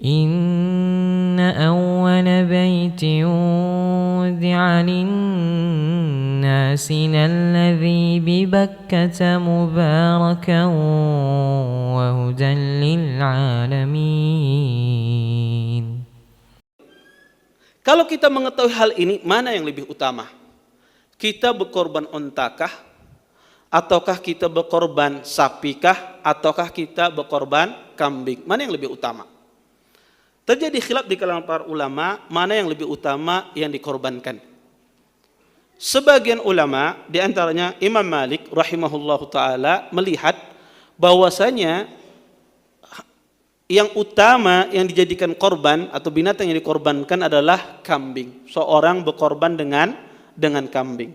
إن أول بيت وضع للناس الذي ببكة مباركا وهدى للعالمين. Kalau kita mengetahui hal ini, mana yang lebih utama? Kita berkorban ontakah? Ataukah kita berkorban sapikah? Ataukah kita berkorban kambing? Mana yang lebih utama? Terjadi khilaf di kalangan para ulama, mana yang lebih utama yang dikorbankan. Sebagian ulama, di antaranya Imam Malik rahimahullahu ta'ala, melihat bahwasanya yang utama yang dijadikan korban atau binatang yang dikorbankan adalah kambing. Seorang berkorban dengan kambing.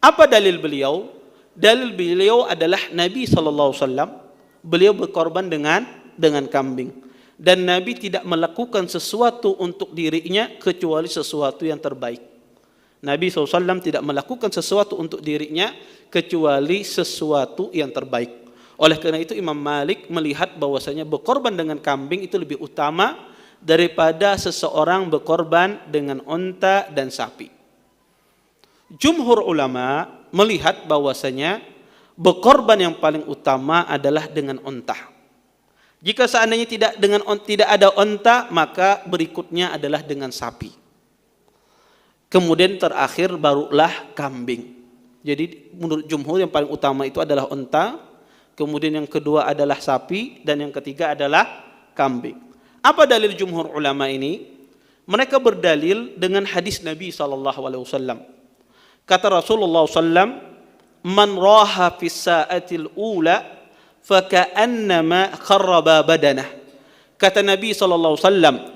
Apa dalil beliau? Dalil beliau adalah Nabi SAW. Beliau berkorban dengan kambing. Dan Nabi tidak melakukan sesuatu untuk dirinya kecuali sesuatu yang terbaik. Nabi SAW tidak melakukan sesuatu untuk dirinya kecuali sesuatu yang terbaik. Oleh karena itu Imam Malik melihat bahwasanya berkorban dengan kambing itu lebih utama daripada seseorang berkorban dengan onta dan sapi. Jumhur ulama melihat bahwasanya berkorban yang paling utama adalah dengan onta. Jika seandainya tidak ada onta, maka berikutnya adalah dengan sapi. Kemudian terakhir barulah kambing. Jadi menurut jumhur yang paling utama itu adalah onta. Kemudian yang kedua adalah sapi, dan yang ketiga adalah kambing. Apa dalil jumhur ulama ini? Mereka berdalil dengan hadis Nabi SAW. Kata Rasulullah SAW, "Man raha fis sa'atil ula, faka'annama kharraba badanah." Kata Nabi SAW,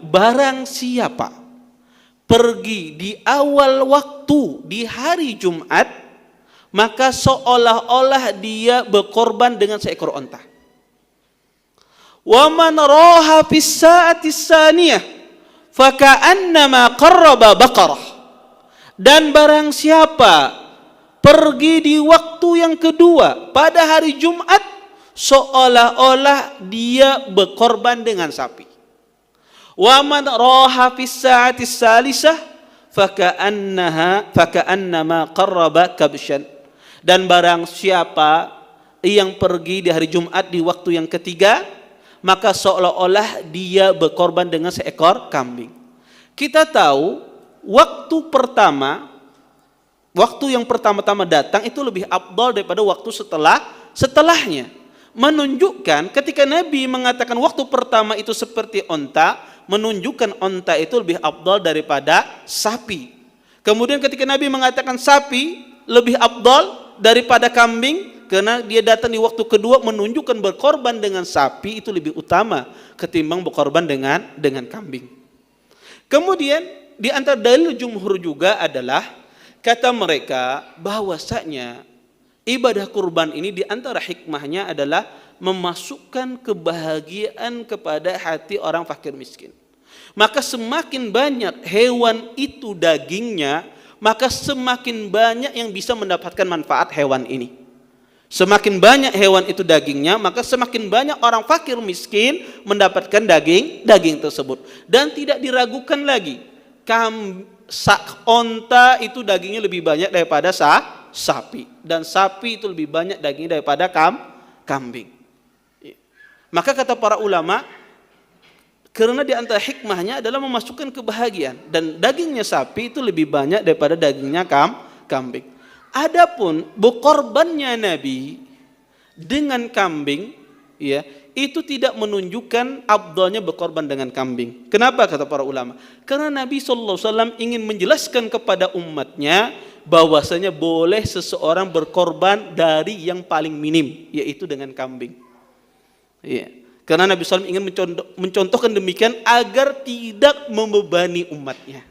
barang siapa pergi di awal waktu di hari Jumat, maka seolah-olah dia berkorban dengan seekor onta. Wa man raha fis sa'ati tsaniyah faka'annama qarraba baqarah. Dan barang siapa pergi di waktu yang kedua pada hari Jumat, seolah-olah dia berkorban dengan sapi. Wa man raha fis sa'ati tsalisah faka'annama qarraba kabshan. Dan barang siapa yang pergi di hari Jumat di waktu yang ketiga, maka seolah-olah dia berkorban dengan seekor kambing. Kita tahu waktu yang pertama-tama datang itu lebih afdal daripada waktu setelahnya. Menunjukkan ketika Nabi mengatakan waktu pertama itu seperti onta, menunjukkan onta itu lebih afdal daripada sapi. Kemudian ketika Nabi mengatakan sapi lebih afdal daripada kambing, karena dia datang di waktu kedua, menunjukkan berkorban dengan sapi itu lebih utama ketimbang berkorban dengan kambing. Kemudian di antara dalil jumhur juga adalah kata mereka bahwasanya ibadah kurban ini di antara hikmahnya adalah memasukkan kebahagiaan kepada hati orang fakir miskin. Maka semakin banyak hewan itu dagingnya, maka semakin banyak yang bisa mendapatkan manfaat hewan ini. Semakin banyak hewan itu dagingnya, maka semakin banyak orang fakir miskin mendapatkan daging tersebut. Dan tidak diragukan lagi, onta itu dagingnya lebih banyak daripada sapi. Dan sapi itu lebih banyak dagingnya daripada kambing. Maka kata para ulama, karena di antara hikmahnya adalah memasukkan kebahagiaan, dan dagingnya sapi itu lebih banyak daripada dagingnya kambing. Adapun berkorbannya Nabi dengan kambing, ya, itu tidak menunjukkan afdalnya berkorban dengan kambing. Kenapa kata para ulama? Karena Nabi SAW ingin menjelaskan kepada umatnya bahwasanya boleh seseorang berkorban dari yang paling minim, yaitu dengan kambing. Ya. Karena Nabi SAW ingin mencontohkan demikian agar tidak membebani umatnya.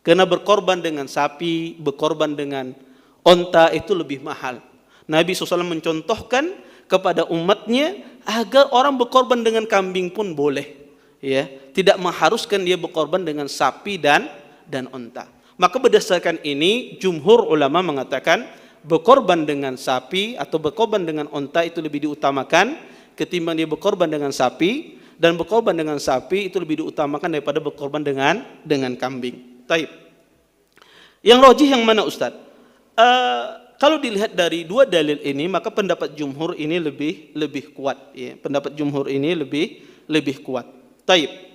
Karena berkorban dengan sapi, berkorban dengan onta itu lebih mahal. Nabi SAW mencontohkan kepada umatnya agar orang berkorban dengan kambing pun boleh. Ya, tidak mengharuskan dia berkorban dengan sapi dan onta. Maka berdasarkan ini, jumhur ulama mengatakan berkorban dengan sapi atau berkorban dengan onta itu lebih diutamakan ketimbang dia berkorban dengan sapi. dan berkorban dengan sapi itu lebih diutamakan daripada berkorban dengan kambing. Taib. Yang rajih yang mana Ustaz? Kalau dilihat dari dua dalil ini, maka pendapat jumhur ini lebih kuat. Ya. Pendapat jumhur ini lebih kuat. Taib.